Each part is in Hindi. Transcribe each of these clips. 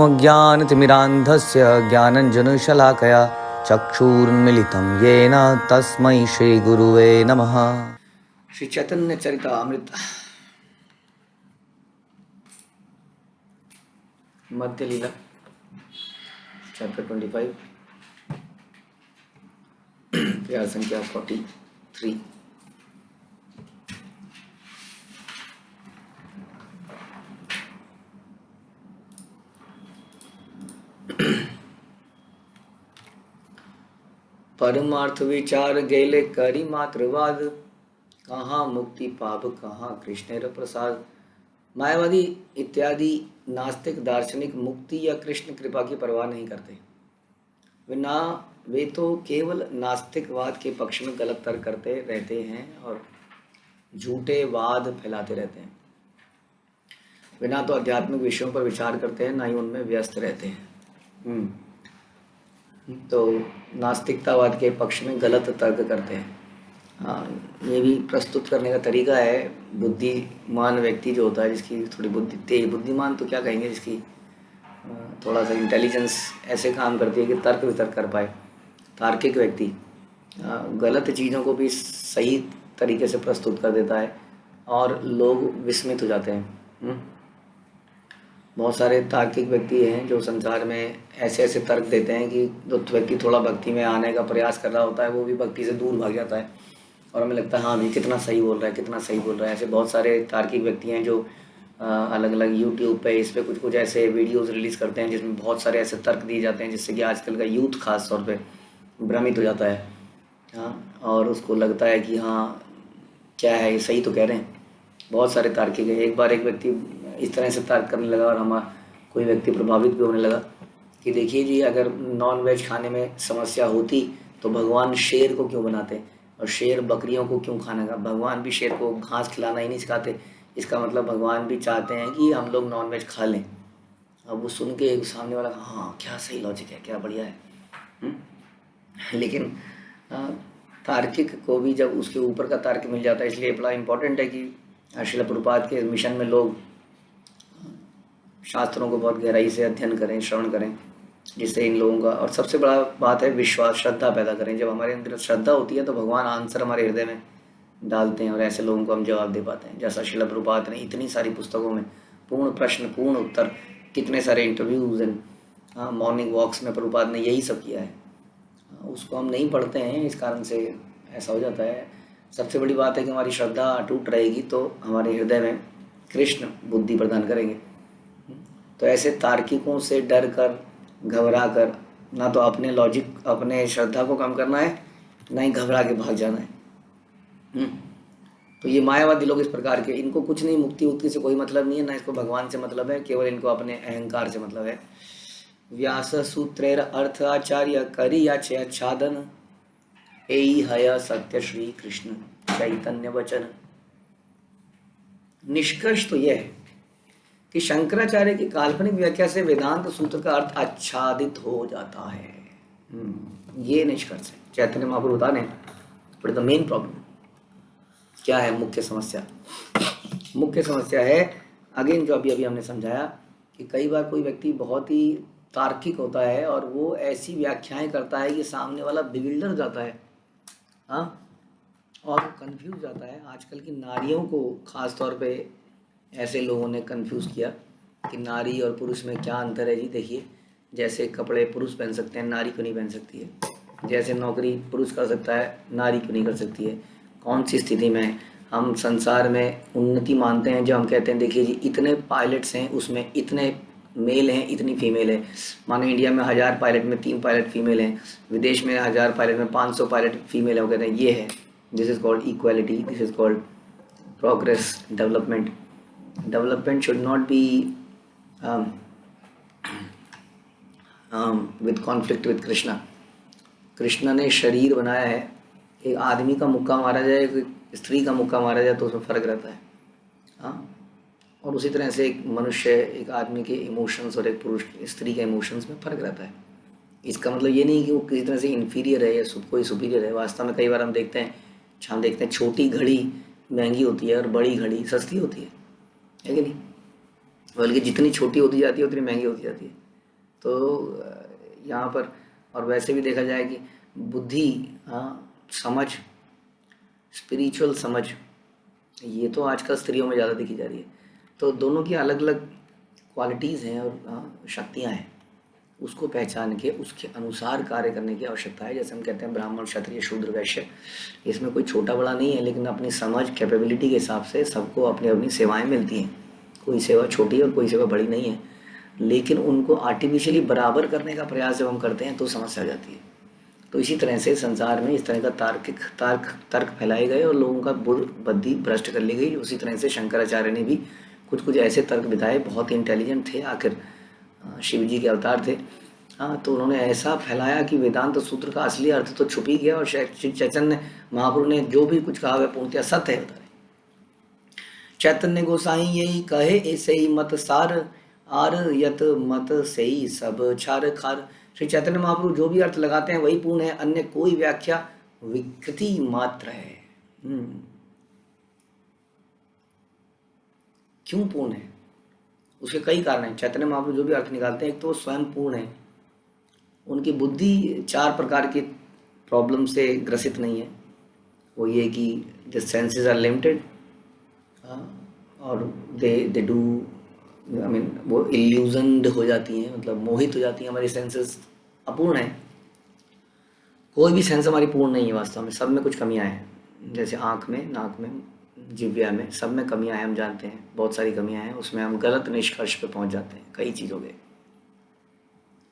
अज्ञानतिमिरान्धस्य ज्ञानञ्जनशलाकया चक्षुरुन्मीलितं येन तस्मै श्रीगुरुवे नमः। श्री चैतन्य चरितामृत मध्य लीला चैप्टर 25 प्यार संख्या 43। परमार्थ विचार गेले करी मात्रवाद, कहाँ मुक्ति पाप कहाँ कृष्णेर प्रसाद। मायावादी इत्यादि नास्तिक दार्शनिक मुक्ति या कृष्ण कृपा की परवाह नहीं करते। वे तो केवल नास्तिकवाद के पक्ष में गलत तर्क करते रहते हैं और झूठे वाद फैलाते रहते हैं। वे ना तो आध्यात्मिक विषयों पर विचार करते हैं, ना ही उनमें व्यस्त रहते हैं। तो नास्तिकतावाद के पक्ष में गलत तर्क करते हैं। ये भी प्रस्तुत करने का तरीका है। बुद्धिमान व्यक्ति जो होता है, जिसकी थोड़ी बुद्धि तेज, बुद्धिमान तो क्या कहेंगे, जिसकी थोड़ा सा इंटेलिजेंस ऐसे काम करती है कि तर्क वितर्क कर पाए, तार्किक व्यक्ति गलत चीज़ों को भी सही तरीके से प्रस्तुत कर देता है और लोग विस्मित हो जाते हैं। बहुत सारे तार्किक व्यक्ति हैं जो संसार में ऐसे ऐसे तर्क देते हैं कि जो व्यक्ति थोड़ा भक्ति में आने का प्रयास कर रहा होता है वो भी भक्ति से दूर भाग जाता है और हमें लगता है हाँ भी कितना सही बोल रहा है, कितना सही बोल रहा है। ऐसे बहुत सारे तार्किक व्यक्ति हैं जो अलग अलग यूट्यूब पे इस पर कुछ कुछ ऐसे वीडियोज़ रिलीज़ करते हैं जिसमें बहुत सारे ऐसे तर्क दिए जाते हैं जिससे कि आजकल का यूथ खास तौर पर भ्रमित हो जाता है। हाँ, और उसको लगता है कि हाँ क्या है, ये सही तो कह रहे हैं। बहुत सारे तार्किक है। एक बार एक व्यक्ति इस तरह से तर्क करने लगा और कोई व्यक्ति प्रभावित भी होने लगा कि देखिए जी, अगर नॉन वेज खाने में समस्या होती तो भगवान शेर को क्यों बनाते और शेर बकरियों को क्यों खाने का। भगवान भी शेर को घास खिलाना ही नहीं सिखाते। इसका मतलब भगवान भी चाहते हैं कि हम लोग नॉन वेज खा लें। अब वो सुन के सामने वाला हाँ क्या सही लॉजिक है, क्या बढ़िया है। लेकिन तार्किक को भी जब उसके ऊपर का तर्क मिल जाता है, इसलिए बड़ा इम्पोर्टेंट है कि श्रील प्रभुपाद के मिशन में लोग शास्त्रों को बहुत गहराई से अध्ययन करें, श्रवण करें, जिससे इन लोगों का, और सबसे बड़ा बात है विश्वास, श्रद्धा पैदा करें। जब हमारे अंदर श्रद्धा होती है तो भगवान आंसर हमारे हृदय में डालते हैं और ऐसे लोगों को हम जवाब दे पाते हैं। जैसा श्रील प्रभुपाद ने इतनी सारी पुस्तकों में पूर्ण प्रश्न पूर्ण उत्तर, कितने सारे इंटरव्यूज़ एंड मॉर्निंग वॉक्स में प्रभुपाद ने यही सब किया है। उसको हम नहीं पढ़ते हैं, इस कारण से ऐसा हो जाता है। सबसे बड़ी बात है कि हमारी श्रद्धा अटूट रहेगी तो हमारे हृदय में कृष्ण बुद्धि प्रदान करेंगे। तो ऐसे तार्किकों से डर कर, घबरा कर, ना तो अपने लॉजिक, अपने श्रद्धा को कम करना है, ना ही घबरा के भाग जाना है। तो ये मायावादी लोग इस प्रकार के, इनको कुछ नहीं, मुक्ति उक्ति से कोई मतलब नहीं है, ना इसको भगवान से मतलब है, केवल इनको अपने अहंकार से मतलब है। व्यास सूत्रेर अर्थ आचार्य करी याचे आच्छादन, एई हय सत्य श्री कृष्ण चैतन्य वचन। निष्कर्ष तो यह है कि शंकराचार्य की काल्पनिक व्याख्या से वेदांत सूत्र का अर्थ आच्छादित हो जाता है। ये निष्कर्ष है। चैतन्य महाप्रभु बता रहे बट द मेन प्रॉब्लम क्या है, मुख्य समस्या। मुख्य समस्या है अगेन जो अभी हमने समझाया कि कई बार कोई व्यक्ति बहुत ही तार्किक होता है और वो ऐसी व्याख्याएं करता है कि सामने वाला बिगिल्डर जाता है, हाँ, और कंफ्यूज जाता है। आजकल की नारियों को खास तौर पे ऐसे लोगों ने कंफ्यूज किया कि नारी और पुरुष में क्या अंतर है। जी देखिए, जैसे कपड़े पुरुष पहन सकते हैं, नारी क्यों नहीं पहन सकती है। जैसे नौकरी पुरुष कर सकता है, नारी क्यों नहीं कर सकती है। कौन सी स्थिति में हम संसार में उन्नति मानते हैं जब हम कहते हैं देखिए जी इतने पायलट्स हैं, उसमें इतने मेल हैं, इतनी फीमेल है। मानो इंडिया में 1000 पायलट में 3 पायलट फीमेल हैं, विदेश में 1000 पायलट में 500 पायलट फीमेल है। वो कहते हैं ये है, this is called equality, this is called progress, development. Development should not be with conflict with Krishna. Krishna ने शरीर बनाया है, एक आदमी का मुक्का मारा जाए, एक स्त्री का मुक्का मारा जाए तो उसमें फ़र्क रहता है, हाँ। और उसी तरह से एक मनुष्य, एक आदमी के इमोशंस और एक पुरुष स्त्री के इमोशंस में फ़र्क रहता है। इसका मतलब ये नहीं कि वो किसी तरह से इन्फीरियर है या कोई सुपीरियर है। वास्तव में कई बार हम देखते हैं छोटी घड़ी महंगी होती है और बड़ी घड़ी सस्ती होती है कि नहीं। बल्कि जितनी छोटी होती जाती है उतनी महंगी होती जाती है। तो यहाँ पर और वैसे भी देखा जाए कि बुद्धि, समझ, स्पिरिचुअल समझ, ये तो आजकल स्त्रियों में ज़्यादा दिखी जा रही है। तो दोनों की अलग अलग क्वालिटीज़ हैं और शक्तियाँ हैं, उसको पहचान के उसके अनुसार कार्य करने की आवश्यकता है। जैसे हम कहते हैं ब्राह्मण, क्षत्रिय, शूद्र, वैश्य, इसमें कोई छोटा बड़ा नहीं है, लेकिन अपनी समझ, कैपेबिलिटी के हिसाब से सबको अपनी अपनी सेवाएं मिलती हैं। कोई सेवा छोटी और कोई सेवा बड़ी नहीं है, लेकिन उनको आर्टिफिशियली बराबर करने का प्रयास जब हम करते हैं तो समस्या हो जाती है। तो इसी तरह से संसार में इस तरह का तर्क फैलाए गए और लोगों का बुद्धि भ्रष्ट कर ली गई। उसी तरह से शंकराचार्य ने भी कुछ कुछ ऐसे तर्क बिताए, बहुत ही इंटेलिजेंट थे, आखिर शिव जी के अवतार थे। तो उन्होंने ऐसा फैलाया कि वेदांत सूत्र का असली अर्थ तो छुप ही गया, और चैतन्य महाप्रभु ने जो भी कुछ कहा वह पूर्णतः सत्य है। बता रहे चैतन्य गोसाई यही कहे ऐसे ही मत सार, आर यत मत से ही सब छार खार। श्री चैतन्य महाप्रभु जो भी अर्थ लगाते हैं वही पूर्ण है, अन्य कोई व्याख्या विकृति मात्र है। क्यों पूर्ण है? उसके कई कारण हैं। चैतन्य महाप्रभु जो भी अर्थ निकालते हैं, एक तो स्वयं पूर्ण है, उनकी बुद्धि 4 प्रकार की प्रॉब्लम से ग्रसित नहीं है। वो ये कि द सेंसेस आर लिमिटेड, और दे डू वो इल्यूजनड हो जाती हैं, मतलब मोहित हो जाती हैं। हमारी सेंसेस अपूर्ण है, कोई भी सेंस हमारी पूर्ण नहीं है वास्तव में, सब में कुछ कमियां हैं। जैसे आँख में, नाक में, जिह्वा में, सब में कमियां हैं, हम जानते हैं बहुत सारी कमियां हैं। उसमें हम गलत निष्कर्ष पे पहुंच जाते हैं, कई चीज़ों के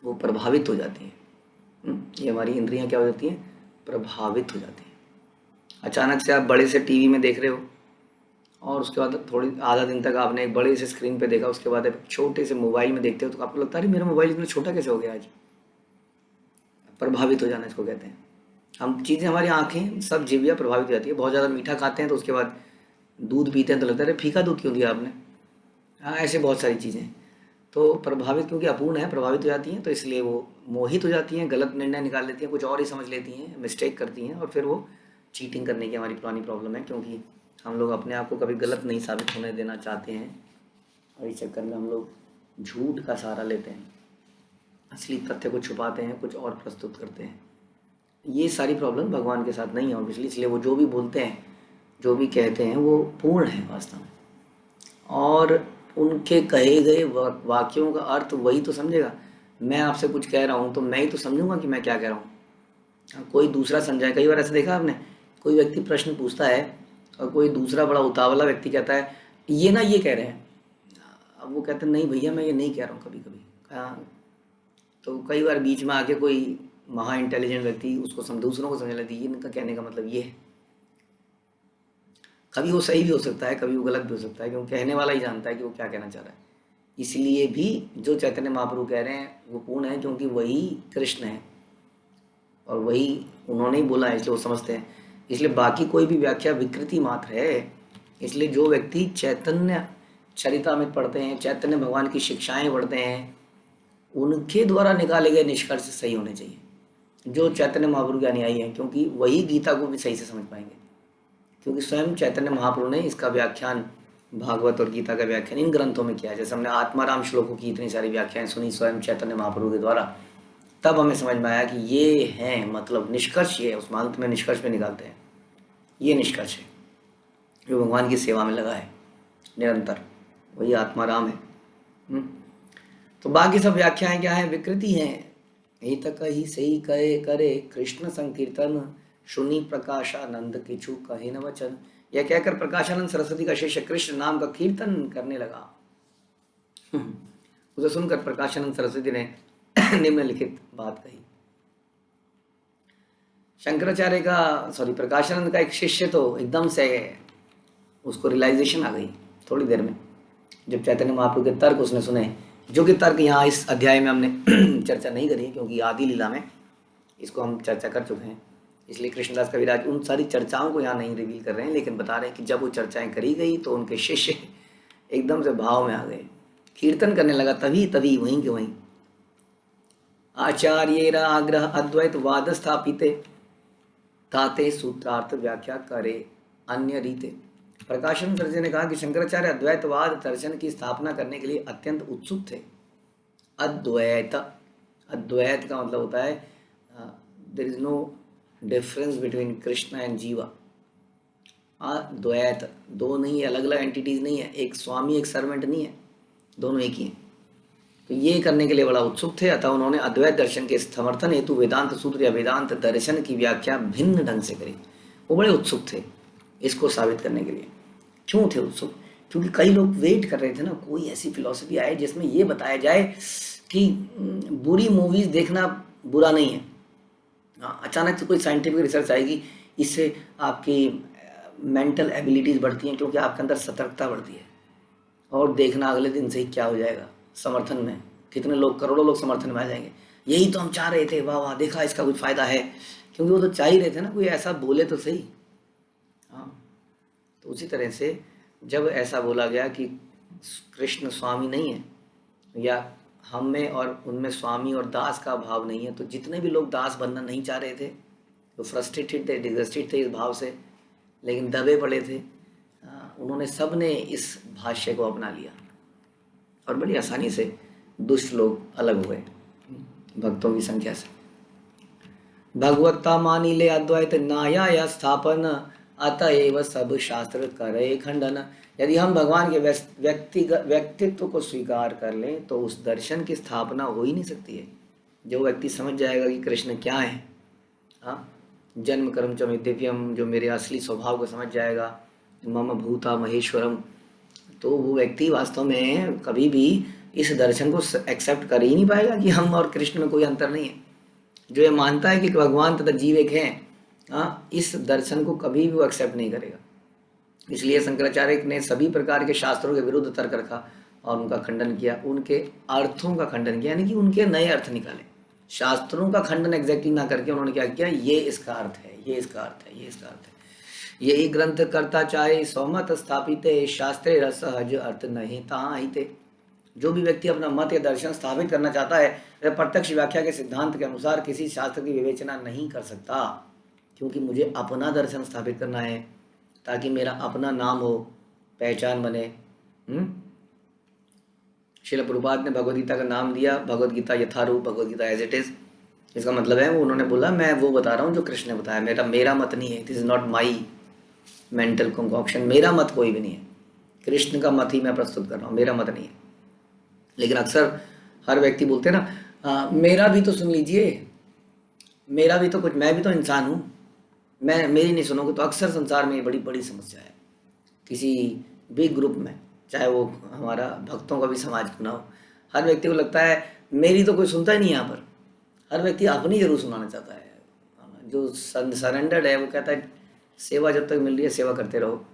वो प्रभावित हो जाती हैं। ये हमारी इंद्रियां क्या हो जाती हैं? प्रभावित हो जाती हैं। अचानक से आप बड़े से टीवी में देख रहे हो और उसके बाद थोड़ी आधा दिन तक आपने एक बड़े से स्क्रीन पे देखा, उसके बाद आप छोटे से मोबाइल में देखते हो तो आपको लगता है मेरा मोबाइल इतना छोटा कैसे हो गया आज। प्रभावित हो जाना इसको कहते हैं। हम चीज़ें, हमारी आंखें, सब जीविया प्रभावित हो जाती है। बहुत ज़्यादा मीठा खाते हैं तो उसके बाद दूध पीते हैं तो लगता है अरे फीका दूध क्यों दिया आपने। ऐसे बहुत सारी चीज़ें तो प्रभावित, क्योंकि अपूर्ण है, प्रभावित हो जाती हैं, तो इसलिए वो मोहित हो जाती हैं, गलत निर्णय निकाल लेती हैं, कुछ और ही समझ लेती हैं, मिस्टेक करती हैं, और फिर वो चीटिंग करने की हमारी पुरानी प्रॉब्लम है, क्योंकि हम लोग अपने आप को कभी गलत नहीं साबित होने देना चाहते हैं, और इस चक्कर में हम लोग झूठ का सहारा लेते हैं, असली तथ्य को छुपाते हैं, कुछ और प्रस्तुत करते हैं। ये सारी प्रॉब्लम भगवान के साथ नहीं है ऑब्वियसली, इसलिए वो जो भी बोलते हैं, जो भी कहते हैं, वो पूर्ण है वास्तव में, और उनके कहे गए वाक्यों का अर्थ वही तो समझेगा। मैं आपसे कुछ कह रहा हूँ तो मैं ही तो समझूंगा कि मैं क्या कह रहा हूँ, कोई दूसरा समझाए। कई बार ऐसा देखा आपने, कोई व्यक्ति प्रश्न पूछता है और कोई दूसरा बड़ा उतावला व्यक्ति कहता है ये ना ये कह रहे हैं, अब वो कहते हैं नहीं भैया मैं ये नहीं कह रहा हूँ कभी कभी। तो कई बार बीच में आके कोई महा इंटेलिजेंट व्यक्ति उसको दूसरों को समझ लेती है, इनका कहने का मतलब ये है। कभी वो सही भी हो सकता है, कभी वो गलत भी हो सकता है, क्योंकि कहने वाला ही जानता है कि वो क्या कहना चाह रहा है। इसलिए भी जो चैतन्य महाप्रभु कह रहे हैं वो पूर्ण है, क्योंकि वही कृष्ण है और वही उन्होंने ही बोला है, इसलिए वो समझते हैं। इसलिए बाकी कोई भी व्याख्या विकृति मात्र है। इसलिए जो व्यक्ति चैतन्य चरितामृत पढ़ते हैं, चैतन्य भगवान की शिक्षाएं पढ़ते हैं, उनके द्वारा निकाले गए निष्कर्ष सही होने चाहिए, जो चैतन्य महाप्रभु के अनुयायी हैं, क्योंकि वही गीता को भी सही से समझ पाएंगे, क्योंकि स्वयं चैतन्य महाप्रभु ने इसका व्याख्यान, भागवत और गीता का व्याख्यान इन ग्रंथों में किया है। जैसे हमने आत्माराम श्लोकों की इतनी सारी व्याख्याएं सुनी स्वयं चैतन्य महाप्रभु के द्वारा, तब हमें समझ में आया कि ये है, मतलब निष्कर्ष ये है, उस अंत में निष्कर्ष में निकालते हैं, ये निष्कर्ष है जो भगवान की सेवा में लगा है निरंतर, वही आत्माराम है। तो बाकी सब व्याख्याएं क्या है? विकृति हैं। यही तक ही सही कहे करे कृष्ण संकीर्तन, सुनी प्रकाशानंद किछु कहे न वचन। यह कहकर प्रकाशानंद सरस्वती का शिष्य कृष्ण नाम का कीर्तन करने लगा। उसे सुनकर प्रकाशानंद सरस्वती ने निम्नलिखित बात कही। शंकराचार्य का, प्रकाशानंद का एक शिष्य तो एकदम से उसको रियलाइजेशन आ गई थोड़ी देर में, जब चैतन्य महाप्रभु के तर्क उसने सुने, जो कि तर्क यहाँ इस अध्याय में हमने चर्चा नहीं करी, क्योंकि आदि लीला में इसको हम चर्चा कर चुके हैं। इसलिए कृष्णदास कविराज उन सारी चर्चाओं को यहाँ नहीं रिवील कर रहे हैं, लेकिन बता रहे हैं कि जब वो चर्चाएं करी गई तो उनके शिष्य एकदम से भाव में आ गए, कीर्तन करने लगा तभी वहीं के वहीं। आचार्य आग्रह अद्वैत वाद स्थापिते, ताते सूत्रार्थ व्याख्या करे अन्य रीते। प्रकाशन सरस्वती ने कहा कि शंकराचार्य अद्वैतवाद दर्शन की स्थापना करने के लिए अत्यंत उत्सुक थे। अद्वैत अद्वैत का मतलब होता है there is no difference between Krishna and jiva. द्वैत, दो नहीं है, अलग अलग एंटिटीज नहीं है, एक स्वामी एक सर्वेंट नहीं है, दोनों एक ही हैं। तो ये करने के लिए बड़ा उत्सुक थे, अतः उन्होंने अद्वैत दर्शन के समर्थन हेतु वेदांत सूत्र या वेदांत दर्शन की व्याख्या भिन्न ढंग से करी। वो बड़े उत्सुक थे इसको साबित करने के लिए। क्यों थे उत्सुक? क्योंकि कई लोग वेट कर रहे थे ना, कोई ऐसी फिलॉसफी आए जिसमें ये बताया जाए कि बुरी मूवीज देखना बुरा नहीं है। अचानक से कोई साइंटिफिक रिसर्च आएगी, इससे आपकी मेंटल एबिलिटीज़ बढ़ती हैं क्योंकि आपके अंदर सतर्कता बढ़ती है, और देखना अगले दिन से ही क्या हो जाएगा, समर्थन में कितने लोग, करोड़ों लोग समर्थन में आ जाएंगे। यही तो हम चाह रहे थे, वाह वाह देखा इसका कुछ फ़ायदा है, क्योंकि वो तो चाह ही रहे थे ना, कोई ऐसा बोले तो सही। हाँ, तो उसी तरह से जब ऐसा बोला गया कि कृष्ण स्वामी नहीं है, या हम में और उनमें स्वामी और दास का भाव नहीं है, तो जितने भी लोग दास बनना नहीं चाह रहे थे, तो फ्रस्ट्रेटेड थे, डिसगस्टेड थे इस भाव से, लेकिन दबे पड़े थे, उन्होंने सब ने इस भाष्य को अपना लिया और बड़ी आसानी से दुष्ट लोग अलग हुए भक्तों की संख्या से। भगवत्ता मानी ले अद्वैत नाया स्थापन, अतएव सब शास्त्र करे खंडन। यदि हम भगवान के व्यक्तित्व को स्वीकार कर लें तो उस दर्शन की स्थापना हो ही नहीं सकती है। जो व्यक्ति समझ जाएगा कि कृष्ण क्या है, हाँ, जन्म कर्म च मे दिव्यम, जो मेरे असली स्वभाव को समझ जाएगा, मम भूता महेश्वरम, तो वो व्यक्ति वास्तव में कभी भी इस दर्शन को एक्सेप्ट कर ही नहीं पाएगा कि हम और कृष्ण में कोई अंतर नहीं है। जो ये मानता है कि भगवान तथा जीव एक हैं, हाँ, इस दर्शन को कभी भी वो एक्सेप्ट नहीं करेगा। इसलिए शंकराचार्य ने सभी प्रकार के शास्त्रों के विरुद्ध तर्क रखा और उनका खंडन किया, उनके अर्थों का खंडन किया, यानी कि उनके नए अर्थ निकाले। शास्त्रों का खंडन एग्जैक्टली ना करके उन्होंने क्या किया, ये इसका अर्थ है, ये इसका अर्थ है, ये इसका अर्थ है। यही ग्रंथ करता चाहे सौमत स्थापित, शास्त्रे रसहज अर्थ नहीं ताहिते। जो भी व्यक्ति अपना मत या दर्शन स्थापित करना चाहता है, वह प्रत्यक्ष व्याख्या के सिद्धांत के अनुसार किसी शास्त्र की विवेचना नहीं कर सकता, क्योंकि मुझे अपना दर्शन स्थापित करना है ताकि मेरा अपना नाम हो, पहचान बने। श्रील प्रभुपाद ने भगवदगीता का नाम दिया Bhagavadgita Yatharup, Bhagavadgita as it is. इसका मतलब है वो उन्होंने बोला मैं वो बता रहा हूँ जो कृष्ण ने बताया, मेरा मत नहीं है, it is not my mental concoction, मेरा मत कोई भी नहीं है, कृष्ण का मत ही मैं प्रस्तुत कर रहा हूँ, मेरा मत नहीं है। लेकिन अक्सर हर व्यक्ति बोलते हैं ना, मेरा भी तो सुन लीजिए, मेरा भी तो कुछ, मैं भी तो इंसान हूँ, मेरी नहीं सुनोगे। तो अक्सर संसार में ये बड़ी बड़ी समस्या है किसी भी ग्रुप में, चाहे वो हमारा भक्तों का भी समाज क्यों ना हो। हर व्यक्ति को लगता है मेरी तो कोई सुनता ही नहीं, यहाँ पर हर व्यक्ति अपनी जरूर सुनाना चाहता है। जो सरेंडर्ड है वो कहता है सेवा जब तक मिल रही है सेवा करते रहो,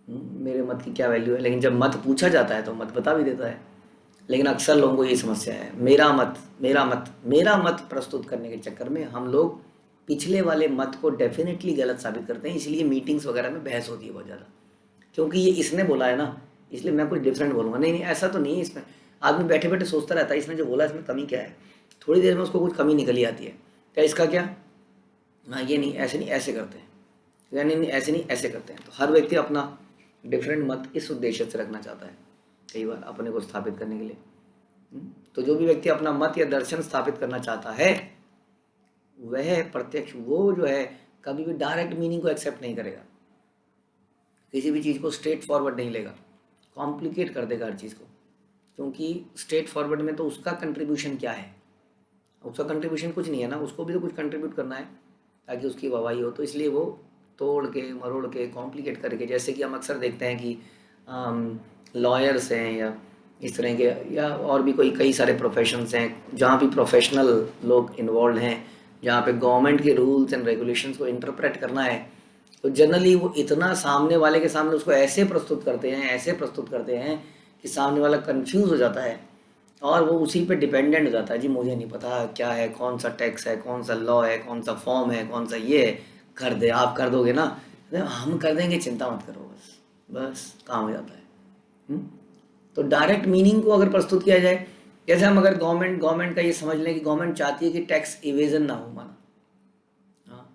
मेरे मत की क्या वैल्यू है। लेकिन जब मत पूछा जाता है तो मत बता भी देता है। लेकिन अक्सर लोगों को ये समस्या है, मेरा मत मेरा मत मेरा मत प्रस्तुत करने के चक्कर में हम लोग पिछले वाले मत को डेफिनेटली गलत साबित करते हैं। इसलिए मीटिंग्स वगैरह में बहस होती है बहुत ज़्यादा, क्योंकि ये इसने बोला है ना, इसलिए मैं कुछ डिफरेंट बोलूँगा। नहीं नहीं, ऐसा तो नहीं है। इसमें आदमी बैठे बैठे सोचता रहता है इसने जो बोला इसमें कमी क्या है, थोड़ी देर में उसको कुछ कमी निकली आती है, क्या इसका क्या, हाँ ये नहीं, ऐसे नहीं, ऐसे करते हैं, यानी नहीं ऐसे नहीं, ऐसे करते हैं। तो हर व्यक्ति अपना डिफरेंट मत इस उद्देश्य से रखना चाहता है, कई बार अपने को स्थापित करने के लिए। तो जो भी व्यक्ति अपना मत या दर्शन स्थापित करना चाहता है वह प्रत्यक्ष, वो जो है कभी भी डायरेक्ट मीनिंग को एक्सेप्ट नहीं करेगा, किसी भी चीज़ को स्ट्रेट फॉरवर्ड नहीं लेगा, कॉम्प्लिकेट कर देगा हर चीज़ को। क्योंकि स्ट्रेट फॉरवर्ड में तो उसका कंट्रीब्यूशन क्या है, उसका कंट्रीब्यूशन कुछ नहीं है ना, उसको भी तो कुछ कंट्रीब्यूट करना है ताकि उसकी वाहवाही हो। तो इसलिए वो तोड़ के मरोड़ के कॉम्प्लिकेट करके, जैसे कि हम अक्सर देखते हैं कि लॉयर्स हैं या इस तरह के, या और भी कोई कई सारे प्रोफेशंस हैं जहाँ भी प्रोफेशनल लोग इन्वॉल्व हैं, जहाँ पे गवर्नमेंट के रूल्स एंड रेगुलेशंस को इंटरप्रेट करना है, तो जनरली वो इतना सामने वाले के सामने उसको ऐसे प्रस्तुत करते हैं, ऐसे प्रस्तुत करते हैं कि सामने वाला कंफ्यूज हो जाता है और वो उसी पे डिपेंडेंट हो जाता है। जी मुझे नहीं पता क्या है, कौन सा टैक्स है, कौन सा लॉ है, कौन सा फॉर्म है, कौन सा ये है, कर दे, आप कर दोगे ना, हम कर देंगे, चिंता मत करो, बस बस काम हो जाता है। तो डायरेक्ट मीनिंग को अगर प्रस्तुत किया जाए, जैसे हम अगर गवर्नमेंट का ये समझ लें कि गवर्नमेंट चाहती है कि टैक्स इवेजन ना हो, माना, हाँ,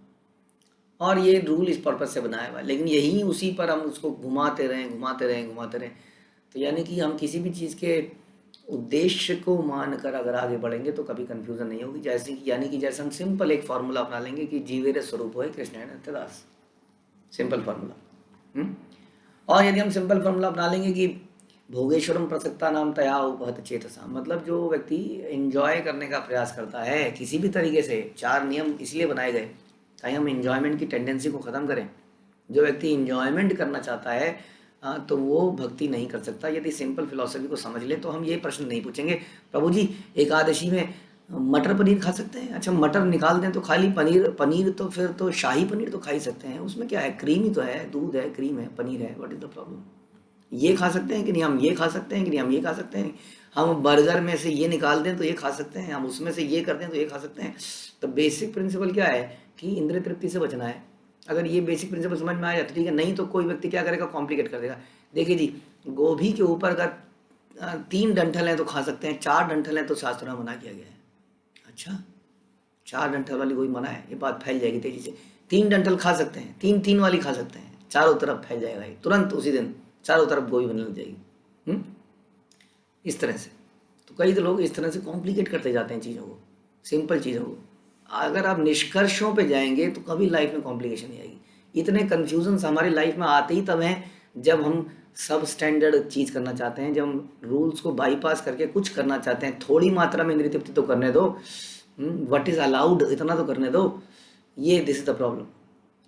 और ये रूल इस पर्पज से बनाया हुआ है, लेकिन यही उसी पर हम उसको घुमाते रहें, तो यानी कि हम किसी भी चीज़ के उद्देश्य को मानकर अगर आगे बढ़ेंगे तो कभी कंफ्यूजन नहीं होगी। जैसे कि यानी कि जैसे हम सिंपल एक फार्मूला अपना लेंगे कि जीवेर स्वरूप है कृष्ण नित्यदास, सिंपल फार्मूला। और यदि हम सिंपल फार्मूला अपना लेंगे कि भोगेश्वरम प्रसक्ता नाम तया उपहत चेतसा, मतलब जो व्यक्ति एंजॉय करने का प्रयास करता है किसी भी तरीके से, 4 नियम इसलिए बनाए गए ताकि हम एंजॉयमेंट की टेंडेंसी को ख़त्म करें। जो व्यक्ति इंजॉयमेंट करना चाहता है तो वो भक्ति नहीं कर सकता। यदि सिंपल फिलॉसफी को समझ ले तो हम ये प्रश्न नहीं पूछेंगे, प्रभु जी एकादशी में मटर पनीर खा सकते हैं? अच्छा मटर निकाल दें तो खाली पनीर, पनीर तो फिर तो शाही पनीर तो खा ही सकते हैं, उसमें क्या है, क्रीम ही तो है, दूध है, क्रीम है, पनीर है, व्हाट इज़ द प्रॉब्लम? ये खा सकते हैं कि नहीं, हम ये खा सकते हैं कि नहीं, हम ये खा सकते हैं, हम बर्गर में से ये निकाल दें तो ये खा सकते हैं, हम उसमें से ये कर दें तो ये खा सकते हैं। तो बेसिक प्रिंसिपल क्या है कि इंद्रिय तृप्ति से बचना है। अगर ये बेसिक प्रिंसिपल समझ में आ जाए तो ठीक है, नहीं तो कोई व्यक्ति क्या करेगा, कॉम्प्लिकेट कर देगा। देखिए जी, गोभी के ऊपर अगर 3 डंठल हैं तो खा सकते हैं, 4 डंठल हैं तो शास्त्रों में मना किया गया है। अच्छा 4 डंठल वाली गोभी मना है, ये बात फैल जाएगी तेजी से। 3 डंठल खा सकते हैं, 3 वाली खा सकते हैं, चारों तरफ फैल जाएगा ये तुरंत, उसी दिन चारों तरफ गोभी बनने लग जाएगी। इस तरह से तो कई तो लोग इस तरह से कॉम्प्लिकेट करते जाते हैं चीज़ों को, सिंपल चीज़ों को। अगर आप निष्कर्षों पे जाएंगे तो कभी लाइफ में कॉम्प्लिकेशन नहीं आएगी। इतने कन्फ्यूजन्स हमारी लाइफ में आते ही तब हैं जब हम सब स्टैंडर्ड चीज़ करना चाहते हैं, जब हम रूल्स को बाईपास करके कुछ करना चाहते हैं। थोड़ी मात्रा में इंद्रिय तृप्ति तो करने दो, व्हाट इज़ अलाउड इतना तो करने दो। ये दिस इज़ द प्रॉब्लम।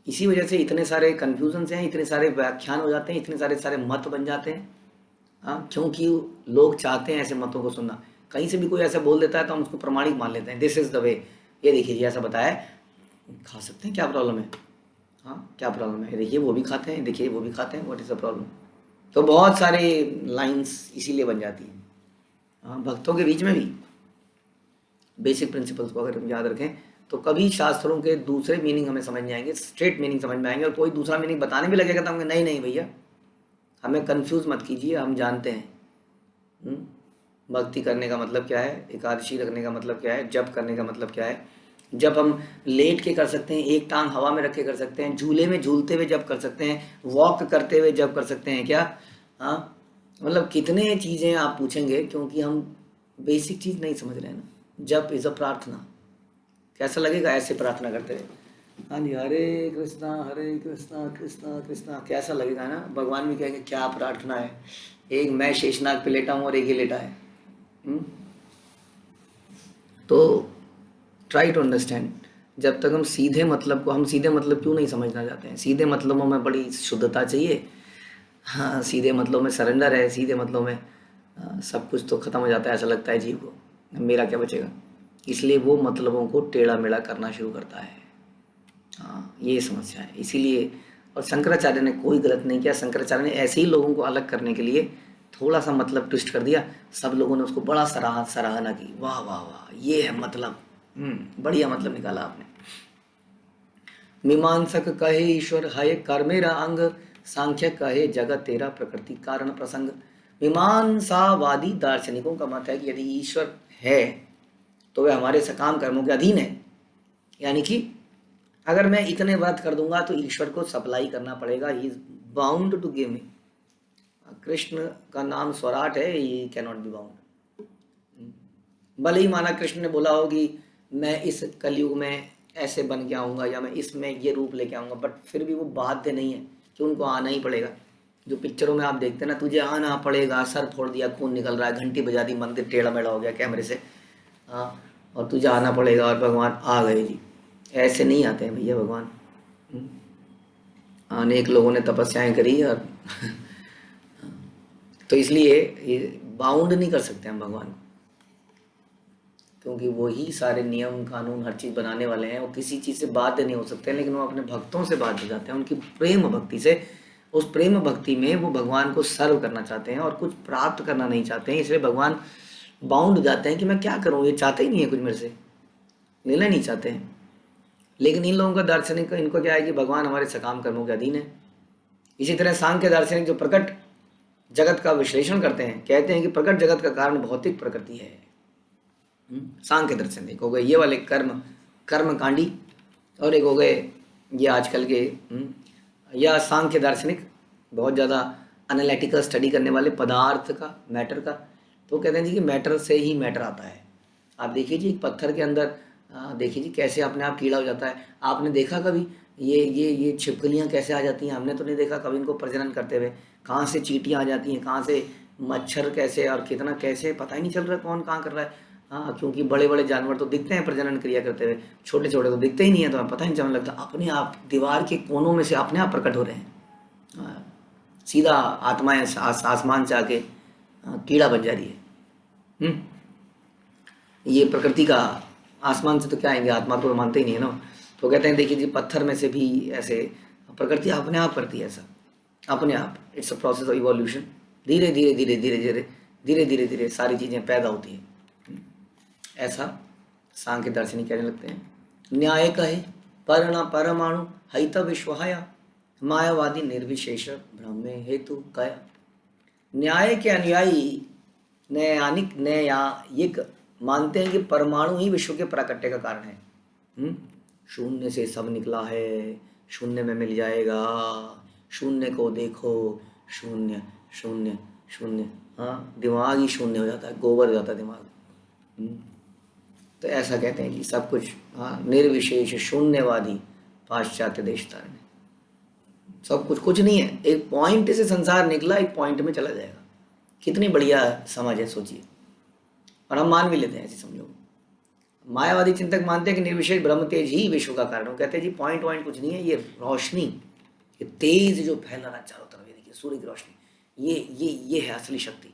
इसी वजह से इतने सारे कन्फ्यूजन्स हैं, इतने सारे व्याख्यान हो जाते हैं, इतने सारे मत बन जाते हैं। हाँ, क्योंकि लोग चाहते हैं ऐसे मतों को सुनना। कहीं से भी कोई ऐसा बोल देता है तो हम उसको प्रमाणिक मान लेते हैं, दिस इज़ द वे, ये देखिए जी ऐसा बताया, खा सकते हैं, क्या प्रॉब्लम है? हाँ क्या प्रॉब्लम है, देखिए वो भी खाते हैं, देखिए वो भी खाते हैं, व्हाट इज़ द प्रॉब्लम? तो बहुत सारे लाइंस इसीलिए बन जाती हैं। हाँ, भक्तों के बीच में भी बेसिक प्रिंसिपल्स को अगर हम याद रखें तो कभी शास्त्रों के दूसरे मीनिंग हमें समझ नहीं आएंगे, स्ट्रेट मीनिंग समझ में आएंगे। और कोई दूसरा मीनिंग बताने भी लगेगा तो हम नहीं नहीं भैया हमें कंफ्यूज मत कीजिए, हम जानते हैं। भक्ति करने का मतलब क्या है, एकादशी रखने का मतलब क्या है, जप करने का मतलब क्या है। जब हम लेट के कर सकते हैं, एक टांग हवा में रख के कर सकते हैं, झूले में झूलते हुए जब कर सकते हैं, वॉक करते हुए जब कर सकते हैं क्या? हाँ मतलब कितने चीज़ें आप पूछेंगे, क्योंकि हम बेसिक चीज़ नहीं समझ रहे हैं ना। जप इज़ अ प्रार्थना। कैसा लगेगा ऐसे प्रार्थना करते हुए? हाँ जी, हरे कृष्णा कृष्णा कृष्णा, कैसा लगेगा ना। भगवान भी कहेंगे क्या प्रार्थना है, एक मैं शेषनाग पे लेटा हूँ और एक ही लेटा है। तो ट्राई टू अंडरस्टैंड। जब तक हम सीधे मतलब को, हम सीधे मतलब क्यों नहीं समझना चाहते हैं? सीधे मतलबों में बड़ी शुद्धता चाहिए। हाँ, सीधे मतलों में सरेंडर है, सीधे मतलों में सब कुछ तो ख़त्म हो जाता है, ऐसा लगता है जीव को, मेरा क्या बचेगा। इसलिए वो मतलबों को टेढ़ा मेढ़ा करना शुरू करता है। हाँ ये समस्या है। इसीलिए, और शंकराचार्य ने कोई गलत नहीं किया। शंकराचार्य ने ऐसे ही लोगों को अलग करने के लिए थोड़ा सा मतलब ट्विस्ट कर दिया, सब लोगों ने उसको बड़ा सराहना की, वाह वाह वाह ये है मतलब, बढ़िया मतलब निकाला आपने। मीमांसक कहे ईश्वर है कर्मेरा अंग, सांख्य कहे जगत तेरा प्रकृति कारण प्रसंग। मीमांसावादी दार्शनिकों का मत है कि यदि ईश्वर है तो वह हमारे सकाम कर्मों के अधीन है। यानी कि अगर मैं इतने व्रत कर दूंगा तो ईश्वर को सप्लाई करना पड़ेगा, he is bound to give me. Krishna का नाम स्वराट है, he can not be bound. भले ही माना कृष्ण ने बोला हो कि मैं इस कलयुग में ऐसे बन के आऊँगा या मैं इसमें ये रूप लेके आऊँगा, बट फिर भी वो बाध्य नहीं है कि उनको आना ही पड़ेगा। जो पिक्चरों में आप देखते हैं ना, तुझे आना पड़ेगा, सर फोड़ दिया, खून निकल रहा है, घंटी बजा दी, मंदिर टेढ़ा मेढ़ा हो गया कैमरे से, हाँ, और तुझे आना पड़ेगा और भगवान आ गए जी। ऐसे नहीं आते हैं भैया भगवान। अनेक लोगों ने तपस्याएं करी और तो इसलिए ये बाउंड नहीं कर सकते हम भगवान को, क्योंकि वो ही सारे नियम कानून हर चीज़ बनाने वाले हैं। वो किसी चीज़ से बाध्य नहीं हो सकते, लेकिन वो अपने भक्तों से बाध्य हो जाते हैं, उनकी प्रेम भक्ति से। उस प्रेम भक्ति में वो भगवान को सर्व करना चाहते हैं और कुछ प्राप्त करना नहीं चाहते हैं। इसलिए भगवान बाउंड हो जाते हैं कि मैं क्या करूँ, ये चाहते ही नहीं है कुछ मेरे से, लेना नहीं चाहते हैं। लेकिन इन लोगों का दार्शनिक, इनको क्या है कि भगवान हमारे सकाम कर्मों के अधीन है। इसी तरह सांख्य दार्शनिक जो प्रकट जगत का विश्लेषण करते हैं, कहते हैं कि प्रकट जगत का कारण भौतिक प्रकृति है। सांख्य दर्शन एक हो गए ये वाले कर्मकांडी, और एक हो गए ये आजकल के या सांख्य दार्शनिक बहुत ज़्यादा एनालिटिकल स्टडी करने वाले पदार्थ का, मैटर का, तो कहते हैं जी कि मैटर से ही मैटर आता है। आप देखिए जी एक पत्थर के अंदर देखिए जी कैसे अपने आप कीड़ा हो जाता है। आपने देखा कभी ये छिपकलियाँ कैसे आ जाती हैं? हमने तो नहीं देखा कभी इनको प्रजनन करते हुए। कहाँ से चींटियाँ आ जाती हैं, कहाँ से मच्छर कैसे और कितना कैसे पता ही नहीं चल रहा कौन कहाँ कर रहा है। हाँ, क्योंकि बड़े बड़े जानवर तो दिखते हैं प्रजनन क्रिया करते हुए, छोटे छोटे तो दिखते ही नहीं है, तो हमें पता ही नहीं चलने लगता। अपने आप दीवार के कोनों में से अपने आप प्रकट हो रहे हैं। हाँ, सीधा आत्माएं आसमान से आके कीड़ा बन जा रही है। हम्म, ये प्रकृति का, आसमान से तो क्या आएंगे, आत्मा को मानते ही नहीं है ना। तो कहते हैं देखिए जी पत्थर में से भी ऐसे प्रकृति अपने आप करती है ऐसा, अपने आप। It's a process of evolution. धीरे धीरे धीरे धीरे धीरे धीरे धीरे धीरे सारी चीज़ें पैदा होती हैं। ऐसा सांख्य दार्शनिक कहने लगते हैं। न्याय कहे परण परमाणु हित विश्वहाया, मायावादी निर्विशेष ब्रह्म हेतु कया। न्याय के अनुयायी न्यायिक मानते हैं कि परमाणु ही विश्व के प्राकट्य का कारण है। शून्य से सब निकला है, शून्य में मिल जाएगा, शून्य को देखो, शून्य शून्य शून्य। हाँ, दिमाग ही शून्य हो जाता है, गोबर हो जाता है दिमाग। तो ऐसा कहते हैं कि सब कुछ, हाँ, निर्विशेष शून्यवादी पाश्चात्य देश तारने, सब कुछ कुछ नहीं है। एक पॉइंट से संसार निकला, एक पॉइंट में चला जाएगा। कितनी बढ़िया समझ है, सोचिए। और हम मान भी लेते हैं ऐसी समझो। मायावादी चिंतक मानते हैं कि निर्विशेष ब्रह्म तेज ही विश्व का कारण। वो कहते हैं जी पॉइंट वॉइंट कुछ नहीं है, ये रोशनी, ये तेज जो फैल रहा है चारों तरफ, ये देखिए सूर्य की रोशनी, ये है असली शक्ति।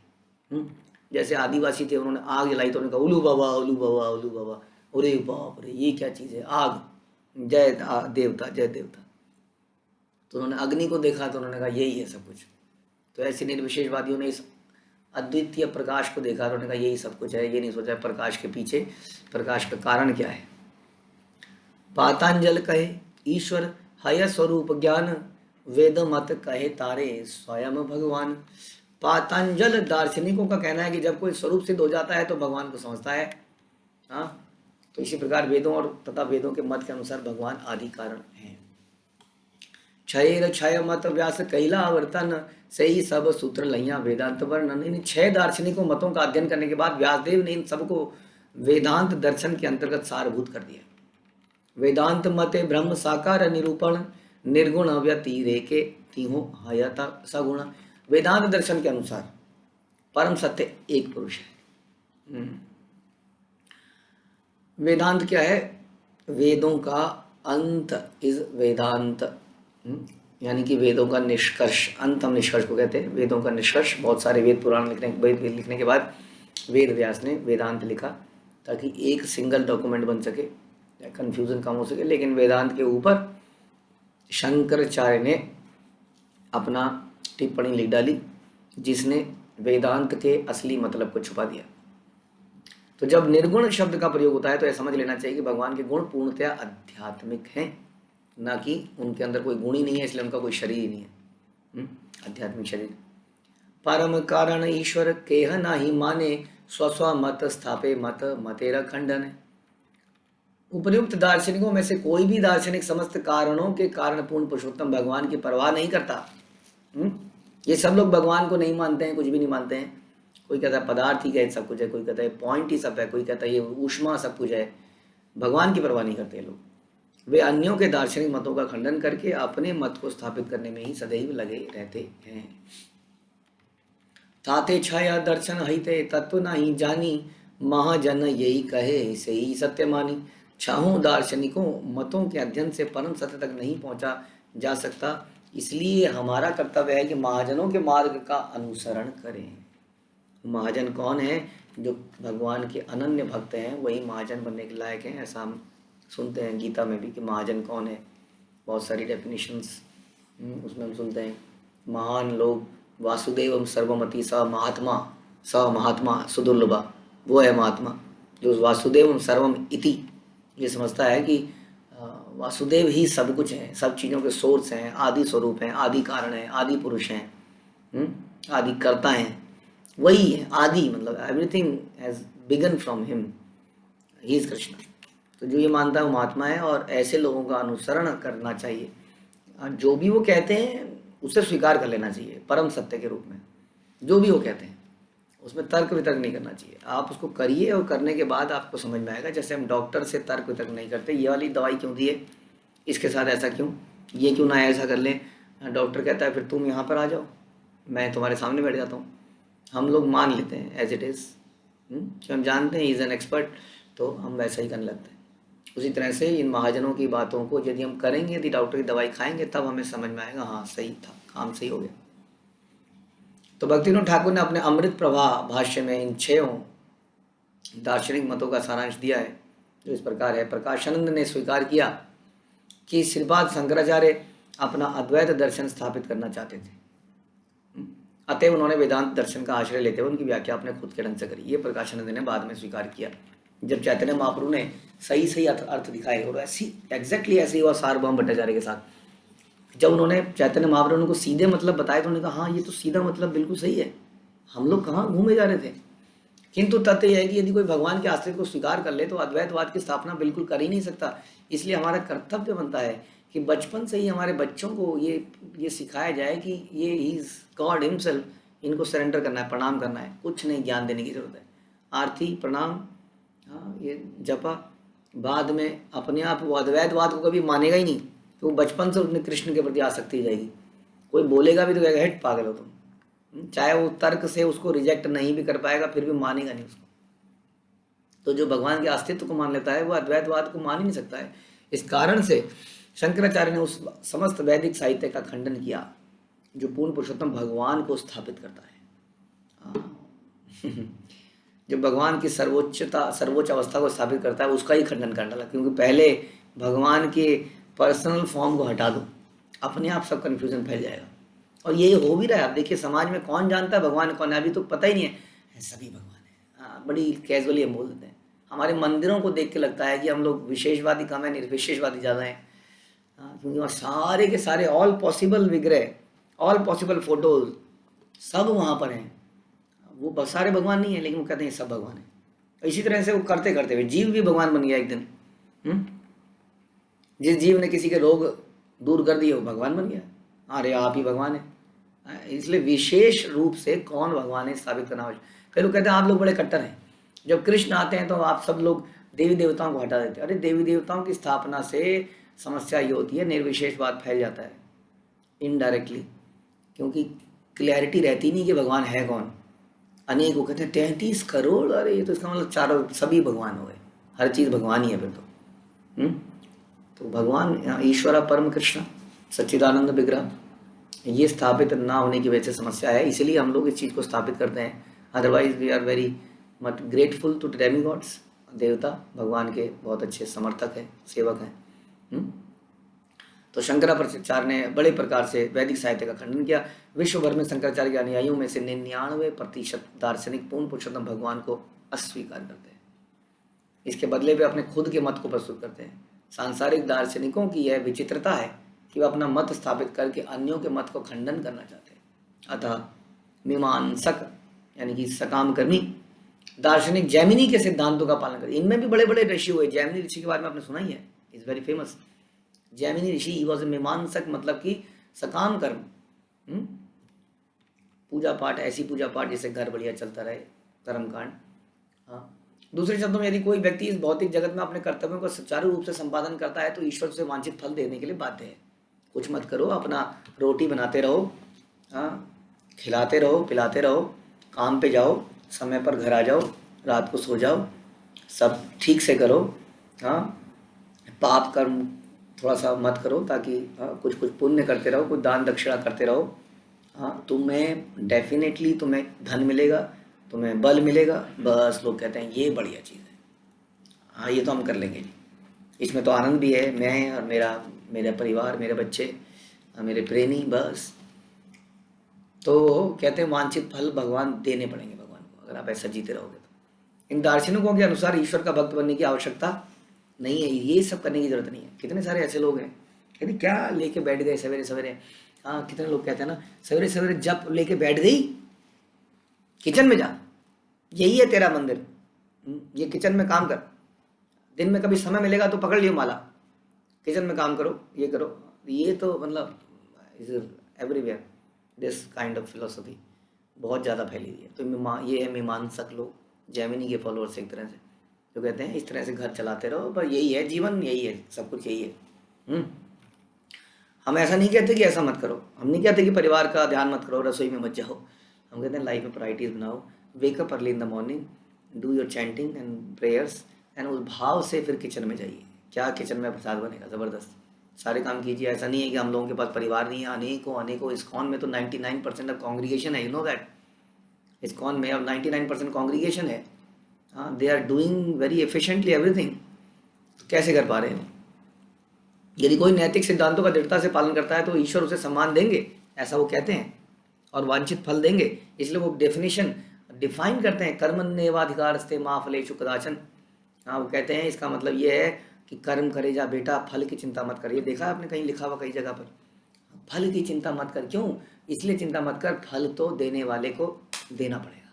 जैसे आदिवासी थे, उन्होंने आग जलाई तो उन्होंने कहा उलू बाबा उलू बाबा उलू बाबा। अरे बाप रे, ये क्या चीज़ है आग, जय देवता जय देवता। तो उन्होंने अग्नि को देखा तो उन्होंने कहा यही है सब कुछ। तो ऐसे निर्विशेषवादियों ने इस अद्वितीय प्रकाश को देखा तो उन्होंने कहा यही सब कुछ है। ये नहीं सोचा प्रकाश के पीछे प्रकाश का कारण क्या है। पातांजल कहे ईश्वर हय स्वरूप ज्ञान, वेद मत कहे तारे स्वयं भगवान। पातांजल दार्शनिकों का कहना है कि जब कोई स्वरूप सिद्ध हो जाता है तो भगवान को समझता है। हाँ, तो इसी प्रकार वेदों और तथा वेदों के मत के अनुसार भगवान आदि कारण है। क्षय क्षय मत व्यास कैला आवर्तन, से ही सब सूत्र लैया वेदांत वर्णन। इन 6 दार्शनिकों मतों का अध्ययन करने के बाद व्यासदेव ने इन सबको वेदांत दर्शन के अंतर्गत सारभूत कर दिया। वेदांत मते ब्रह्म साकार निरूपण, निर्गुण व्यतिरेके तिहो हयता सगुण। वेदांत दर्शन के अनुसार परम सत्य एक पुरुष है। वेदांत क्या है? वेदों का अंत इज वेदांत, यानी कि वेदों का निष्कर्ष, अंत हम निष्कर्ष को कहते हैं। वेदों का निष्कर्ष, बहुत सारे वेद पुराण लिखने के बाद वेद व्यास ने वेदांत लिखा ताकि एक सिंगल डॉक्यूमेंट बन सके, कंफ्यूजन कम हो सके। लेकिन वेदांत के ऊपर शंकराचार्य ने अपना टिप्पणी लिख डाली जिसने वेदांत के असली मतलब को छुपा दिया। तो जब निर्गुण शब्द का प्रयोग होता है तो यह समझ लेना चाहिए कि भगवान के गुण पूर्णतया आध्यात्मिक हैं, ना कि उनके अंदर कोई गुण ही नहीं है, इसलिए उनका कोई शरीर ही नहीं है, आध्यात्मिक शरीर। परम कारण ईश्वर केह नाही माने, स्वस्व मत स्थापे मत मतेरा खंडन। उपर्युक्त दार्शनिकों में से कोई भी दार्शनिक समस्त कारणों के कारण पूर्ण पुरुषोत्तम भगवान की परवाह नहीं करता। ये सब लोग भगवान को नहीं मानते हैं, कुछ भी नहीं मानते हैं। कोई कहता है पदार्थ ही है सब कुछ है, कोई कहता है पॉइंट ही सब है, कोई कहता है ये ऊष्मा सब कुछ है। भगवान की परवाह नहीं करते लोग। वे अन्यों के दार्शनिक मतों का खंडन करके अपने मत को स्थापित करने में ही सदैव लगे रहते हैं। ताते छाया दर्शन हिते तत्व नहीं जानी, महाजन यही कहे से ही सत्य मानी। छहों दार्शनिकों मतों के अध्ययन से परम सत्य तक नहीं पहुंचा जा सकता, इसलिए हमारा कर्तव्य है कि महाजनों के मार्ग का अनुसरण करें। महाजन कौन है? जो भगवान के अनन्य भक्त हैं, वही महाजन बनने के लायक हैं। ऐसा हम सुनते हैं गीता में भी कि महाजन कौन है, बहुत सारी डेफिनेशंस उसमें हम सुनते हैं। महान लोग वासुदेवम सर्वमति स महात्मा सुदुर्लभा, वो है महात्मा जो वासुदेवम सर्वम इति ये समझता है कि वासुदेव ही सब कुछ है, सब चीज़ों के सोर्स हैं, आदि स्वरूप हैं, आदि कारण हैं, आदि पुरुष हैं, आदि कर्ता हैं, वही है आदि। मतलब everything has begin from him, he is Krishna. तो जो ये मानता है वो महात्मा है और ऐसे लोगों का अनुसरण करना चाहिए। जो भी वो कहते हैं उसे स्वीकार कर लेना चाहिए परम सत्य के रूप में। जो भी वो कहते हैं उसमें तर्क वितर्क नहीं करना चाहिए, आप उसको करिए और करने के बाद आपको समझ में आएगा। जैसे हम डॉक्टर से तर्क वितर्क नहीं करते, ये वाली दवाई क्यों दी है, इसके साथ ऐसा क्यों, ये क्यों ना ऐसा कर लें। डॉक्टर कहता है फिर तुम यहाँ पर आ जाओ, मैं तुम्हारे सामने बैठ जाता हूँ, हम लोग मान लेते हैं एज इट इज़, कि हम जानते हैं इज़ एन एक्सपर्ट, तो हम वैसा ही करने लगते हैं। उसी तरह से इन महाजनों की बातों को यदि हम करेंगे, यदि डॉक्टर की दवाई खाएंगे, तब हमें समझ में आएगा हाँ सही था, काम सही हो गया। तो भक्तिविनोद ठाकुर ने अपने अमृत प्रवाह भाष्य में इन 6 दार्शनिक मतों का सारांश दिया है, जो इस प्रकार है। प्रकाशानंद ने स्वीकार किया कि श्रीपाद शंकराचार्य अपना अद्वैत दर्शन स्थापित करना चाहते थे, अतएव उन्होंने वेदांत दर्शन का आश्रय लेते हुए उनकी व्याख्या अपने खुद के ढंग से करी। ये प्रकाशानंद ने बाद में स्वीकार किया, जब चैतन्य महाप्रभु ने सही सही अर्थ दिखाए। और ऐसी एग्जैक्टली ऐसे ही हुआ सार्वभौम भट्टाचार्य के साथ। जब उन्होंने चैतन्य महाप्रभु को सीधे मतलब बताए तो उन्होंने कहा हाँ ये तो सीधा मतलब बिल्कुल सही है, हम लोग कहाँ घूमे जा रहे थे। किंतु तथ्य यह है कि यदि कोई भगवान के आश्रित को स्वीकार कर ले तो अद्वैतवाद की स्थापना बिल्कुल कर ही नहीं सकता। इसलिए हमारा कर्तव्य बनता है कि बचपन से ही हमारे बच्चों को ये सिखाया जाए कि ये इज गॉड हिमसेल्फ, इनको सरेंडर करना है, प्रणाम करना है, कुछ नहीं ज्ञान देने की जरूरत है। आरती प्रणाम, हाँ ये जपा, बाद में अपने आप वो अद्वैतवाद को कभी मानेगा ही नहीं, तो बचपन से उसने कृष्ण के प्रति आसक्ति जाएगी। कोई बोलेगा भी तो कहेगा हेट पागल हो तुम, चाहे वो तर्क से उसको रिजेक्ट नहीं भी कर पाएगा फिर भी मानेगा नहीं उसको। तो जो भगवान के अस्तित्व को मान लेता है वो अद्वैतवाद को मान ही नहीं सकता है। इस कारण से शंकराचार्य ने उस समस्त वैदिक साहित्य का खंडन किया जो पूर्ण पुरुषोत्तम भगवान को स्थापित करता है। जो भगवान की सर्वोच्च अवस्था को स्थापित करता है उसका ही खंडन कर डाला, क्योंकि पहले भगवान के पर्सनल फॉर्म को हटा दो, अपने आप सब कन्फ्यूजन फैल जाएगा। और ये हो भी रहा है। आप देखिए समाज में कौन जानता है भगवान कौन है, अभी तो पता ही नहीं है, सभी भगवान है। हाँ, बड़ी कैजुअली हम बोल देते हैं। हमारे मंदिरों को देख के लगता है कि हम लोग विशेषवादी कम है, निर्विशेषवादी ज़्यादा हैं। क्योंकि वहाँ सारे के सारे ऑल पॉसिबल विग्रह, ऑल पॉसिबल फोटोज सब वहाँ पर हैं। वो सारे भगवान नहीं है, लेकिन वो कहते हैं सब भगवान है। इसी तरह से वो करते करते हुए जीव भी भगवान बन गया एक दिन। जिस जीव ने किसी के रोग दूर कर दिए वो भगवान बन गया। अरे आप ही भगवान है। इसलिए विशेष रूप से कौन भगवान है स्थापित करना आवश्यक। फिर वो कहते हैं आप लोग बड़े कट्टर हैं, जब कृष्ण आते हैं तो आप सब लोग देवी देवताओं को हटा देते हैं। अरे देवी देवताओं की स्थापना से समस्या ये होती है, निर्विशेषवाद फैल जाता है इनडायरेक्टली, क्योंकि क्लैरिटी रहती नहीं कि भगवान है कौन। अनेक वो कहते हैं 33 करोड़, अरे ये तो इसका मतलब चारों सभी भगवान हो गए, हर चीज़ भगवान ही है फिर तो भगवान ईश्वर परम कृष्ण सच्चिदानंद विग्रह, ये स्थापित ना होने की वजह से समस्या है। इसलिए हम लोग इस चीज़ को स्थापित करते हैं। Otherwise we are very much grateful to demigods. देवता भगवान के बहुत अच्छे समर्थक हैं, सेवक हैं। तो शंकराचार्य ने बड़े प्रकार से वैदिक साहित्य का खंडन किया। विश्व भर में शंकराचार्य के अनुयायियों में से 99% दार्शनिक पूर्ण पुरुषोत्तम भगवान को अस्वीकार करते हैं, इसके बदले वे अपने खुद के मत को प्रस्तुत करते हैं। सांसारिक दार्शनिकों की यह विचित्रता है कि वे अपना मत स्थापित करके अन्यों के मत को खंडन करना चाहते हैं। अतः मीमांसक यानी कि सकाम कर्मी दार्शनिक जैमिनी के सिद्धांतों का पालन करें। इनमें भी बड़े बड़े ऋषि हुए। जैमिनी ऋषि के बारे में आपने सुना ही है, is very famous. Jaimini Rishi he was a मीमांसक, मतलब कि सकाम कर्म, पूजा पाठ, ऐसी पूजा पाठ जिससे घर बढ़िया चलता रहे, कर्मकांड। हाँ, दूसरे शब्दों में यदि कोई व्यक्ति इस भौतिक जगत में अपने कर्तव्यों का सुचारू रूप से संपादन करता है तो ईश्वर से वांछित फल देने के लिए बाध्य है। कुछ मत करो, अपना रोटी बनाते रहो, हाँ, खिलाते रहो, पिलाते रहो, काम पे जाओ, समय पर घर आ जाओ, रात को सो जाओ, सब ठीक से करो। हाँ, पाप कर्म थोड़ा सा मत करो, ताकि कुछ कुछ पुण्य करते रहो, कुछ दान दक्षिणा करते रहो। हाँ, तुम्हें डेफिनेटली तुम्हें धन मिलेगा, तुम्हें बल मिलेगा। बस लोग कहते हैं ये बढ़िया चीज़ है, हाँ ये तो हम कर लेंगे, इसमें तो आनंद भी है, मैं और मेरा परिवार, मेरे बच्चे, मेरे प्रेमी, बस। तो कहते हैं वांछित फल भगवान देने पड़ेंगे भगवान को, अगर आप ऐसा जीते रहोगे तो। इन दार्शनिकों के अनुसार ईश्वर का भक्त बनने की आवश्यकता नहीं है, ये सब करने की जरूरत नहीं है। कितने सारे ऐसे लोग हैं कहते क्या लेके बैठ गए सवेरे सवेरे। हाँ, कितने लोग कहते हैं ना सवेरे सवेरे जब लेके बैठ गई, किचन में जा, यही है तेरा मंदिर, ये किचन में काम कर, दिन में कभी समय मिलेगा तो पकड़ लियो माला, किचन में काम करो, ये करो। ये तो मतलब is everywhere this kind of philosophy. बहुत ज़्यादा फैली हुई है। तो ये है मीमांसक लोग, जैमिनी के फॉलोअर्स एक तरह से, जो कहते हैं इस तरह से घर चलाते रहो, पर यही है जीवन, यही है सब कुछ, यही है। हम ऐसा नहीं कहते कि ऐसा मत करो, हम नहीं कहते कि परिवार का ध्यान मत करो, रसोई में मत जाओ। हम कहते हैं लाइफ में प्रायोरिटीज बनाओ, wake up early in the morning, do your chanting and prayers, and उस भाव से फिर किचन में जाइए। क्या किचन में प्रसाद बनेगा, ज़बरदस्त सारे काम कीजिए। ऐसा नहीं है कि हम लोगों के पास परिवार नहीं है, अनेकों इस्कॉन में तो 99% ऑफ कॉन्ग्रीगेशन है, यू नो दैट। इस्कॉन में अब 99% कॉन्ग्रीगेशन है। हाँ, they are doing very efficiently everything. कैसे कर पा रहे हैं? यदि कोई नैतिक सिद्धांतों का दृढ़ता से पालन करता है तो ईश्वर उसे सम्मान देंगे, ऐसा वो कहते हैं, और वांछित फल देंगे। इसलिए वो डेफिनेशन डिफाइन करते हैं, कर्मण्येवाधिकारस्ते मा फलेषु कदाचन। हाँ, वो कहते हैं इसका मतलब ये है कि कर्म करे जा बेटा, फल की चिंता मत कर। ये देखा आपने कहीं लिखा हुआ कई जगह पर, फल की चिंता मत कर। क्यों? इसलिए चिंता मत कर, फल तो देने वाले को देना पड़ेगा।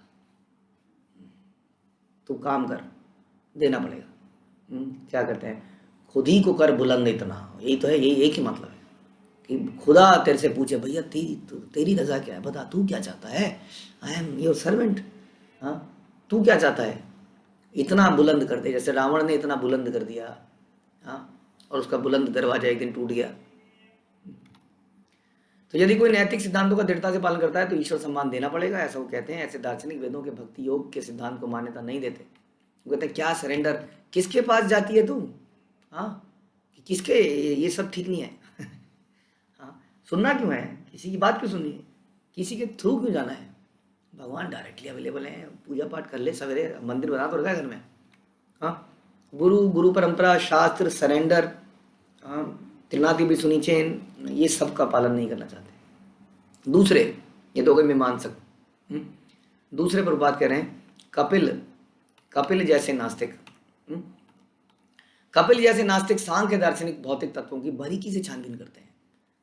तू काम कर, देना पड़ेगा। क्या कहते हैं, खुद ही को कर बुलंद इतना, यही तो है, यही एक ही मतलब है कि खुदा तेरे से पूछे भैया तेरी रजा क्या है, बता तू क्या चाहता है, आई एम योर सर्वेंट। हाँ, तू क्या चाहता है, इतना बुलंद कर दे, जैसे रावण ने इतना बुलंद कर दिया। हाँ, और उसका बुलंद दरवाजा एक दिन टूट गया। तो यदि कोई नैतिक सिद्धांतों का दृढ़ता से पालन करता है तो ईश्वर सम्मान देना पड़ेगा, ऐसा वो कहते हैं। ऐसे दार्शनिक वेदों के भक्ति योग के सिद्धांत को मान्यता नहीं देते। वो कहते हैं क्या सरेंडर, किसके पास जाती है तू? हाँ, किसके, ये सब ठीक नहीं है। हाँ, सुनना क्यों है, किसी की बात क्यों सुननी है, किसी के थ्रू क्यों जाना है? भगवान डायरेक्टली अवेलेबल है, पूजा पाठ कर ले, सवेरे मंदिर बना तो रखा है घर में। हाँ, गुरु परंपरा, शास्त्र, सरेंडर, त्रिनाथि भी सुनी चेन, ये सब का पालन नहीं करना चाहते। दूसरे, ये तो गए मीमांसक। दूसरे पर बात कर रहे हैं, कपिल जैसे नास्तिक। कपिल जैसे नास्तिक सांख्य दार्शनिक भौतिक तत्वों की बारीकी से छानबीन करते हैं।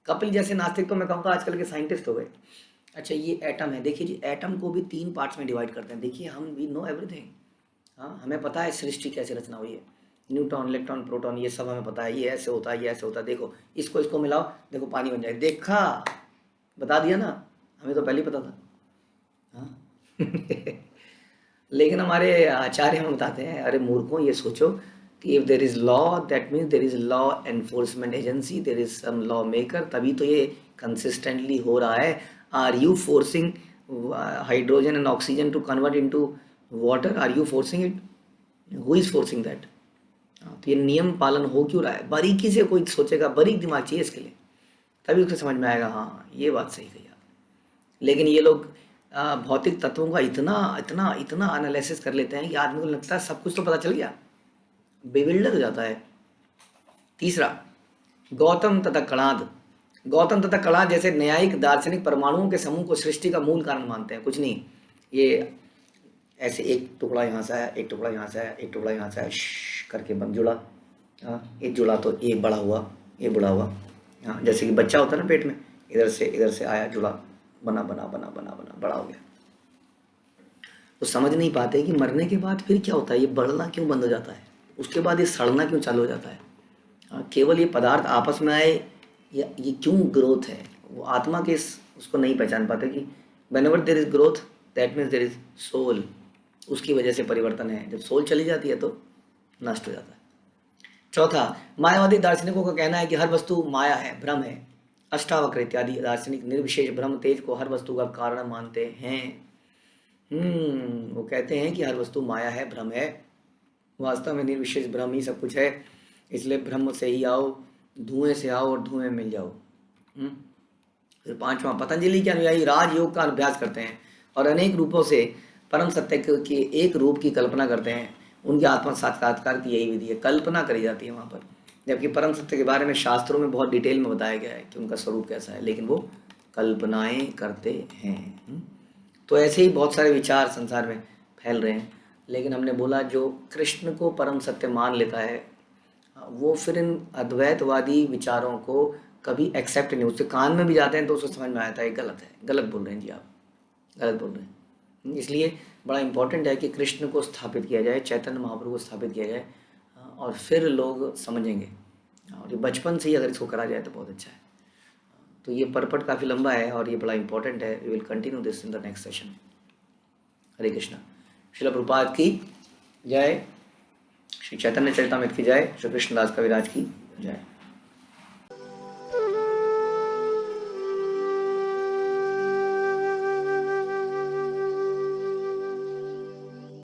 कपिल जैसे नास्तिक तो मैं कहूँगा आजकल के साइंटिस्ट हो गए। अच्छा, ये एटम है, देखिए जी, एटम को भी 3 पार्ट्स में डिवाइड करते हैं। देखिए, हम वी नो एवरीथिंग। हाँ, हमें पता है सृष्टि कैसे रचना हुई है, न्यूट्रॉन, इलेक्ट्रॉन, प्रोटॉन, ये सब हमें पता है, ये ऐसे होता है, ये ऐसे होता है। देखो इसको मिलाओ, देखो पानी बन जाए, देखा, बता दिया ना, हमें तो पहले ही पता था। हाँ। लेकिन हमारे आचार्य हमें बताते हैं, अरे मूर्खों, ये सोचो कि if there is law that means there is law enforcement agency, there is some lawmaker, तभी तो ये कंसिस्टेंटली हो रहा है। Are you forcing hydrogen and oxygen to convert into water? Are you forcing it? Who is forcing that? तो ये नियम पालन हो क्यों रहा है, बारीकी से कोई सोचेगा, बारीक दिमाग चाहिए इसके लिए, तभी उसको समझ में आएगा, हाँ ये बात सही कही आप। लेकिन ये लोग भौतिक तत्वों का इतना इतना इतना एनालिसिस कर लेते हैं कि आदमी को लगता है सब कुछ तो पता चल गया, बेविल्डर हो जाता है। तीसरा, गौतम तथा कणाद जैसे न्यायिक दार्शनिक परमाणुओं के समूह को सृष्टि का मूल कारण मानते हैं। कुछ नहीं, ये ऐसे एक टुकड़ा यहाँ से आया, एक टुकड़ा यहाँ से आया, एक टुकड़ा यहाँ से आया, करके बन जुड़ा। हाँ, एक जुड़ा तो ये बड़ा हुआ, ये बड़ा हुआ। हाँ, जैसे कि बच्चा होता है ना पेट में, इधर से आया, जुड़ा, बना बड़ा हो गया। तो समझ नहीं पाते कि मरने के बाद फिर क्या होता है, ये बढ़ना क्यों बंद हो जाता है, उसके बाद ये सड़ना क्यों चालू हो जाता है। हाँ, केवल ये पदार्थ आपस में आए या ये क्यों ग्रोथ है, वो आत्मा के उसको नहीं पहचान पाते कि whenever there is growth that means there is soul, उसकी वजह से परिवर्तन है। जब सोल चली जाती है तो नष्ट हो जाता है। चौथा, मायावादी दार्शनिकों का कहना है कि हर वस्तु माया है, भ्रम है। अष्टावक्र इत्यादि दार्शनिक निर्विशेष ब्रह्म तेज को हर वस्तु का कारण मानते हैं। वो कहते हैं कि हर वस्तु माया है, भ्रम है, वास्तव में निर्विशेष ब्रह्म ही सब कुछ है। इसलिए ब्रह्म से ही आओ, धुएं से आओ और धुएं मिल जाओ। फिर पांचवा, पतंजलि के अनुयायी राजयोग का अभ्यास करते हैं और अनेक रूपों से परम सत्य के एक रूप की कल्पना करते हैं। उनके आत्मा साक्षात्कार की यही विधि है, कल्पना करी जाती है वहाँ पर। जबकि परम सत्य के बारे में शास्त्रों में बहुत डिटेल में बताया गया है कि उनका स्वरूप कैसा है, लेकिन वो कल्पनाएं करते हैं। तो ऐसे ही बहुत सारे विचार संसार में फैल रहे हैं। लेकिन हमने बोला जो कृष्ण को परम सत्य मान लेता है वो फिर इन अद्वैतवादी विचारों को कभी एक्सेप्ट नहीं, उसके कान में भी जाते हैं तो उसको समझ में आता है गलत है, गलत बोल रहे हैं जी, आप गलत बोल रहे हैं। इसलिए बड़ा इम्पोर्टेंट है कि कृष्ण को स्थापित किया जाए, चैतन्य महाप्रभु को स्थापित किया जाए, और फिर लोग समझेंगे। और ये बचपन से ही अगर इसको करा जाए तो बहुत अच्छा है। तो ये पर्पट काफ़ी लंबा है और ये बड़ा इंपॉर्टेंट है. We will continue this in the next session. Hare Krishna. Srila Prabhupada की जय. श्री चैतन्य चरितामृत की जय. श्री कृष्णदास कविराज की जय.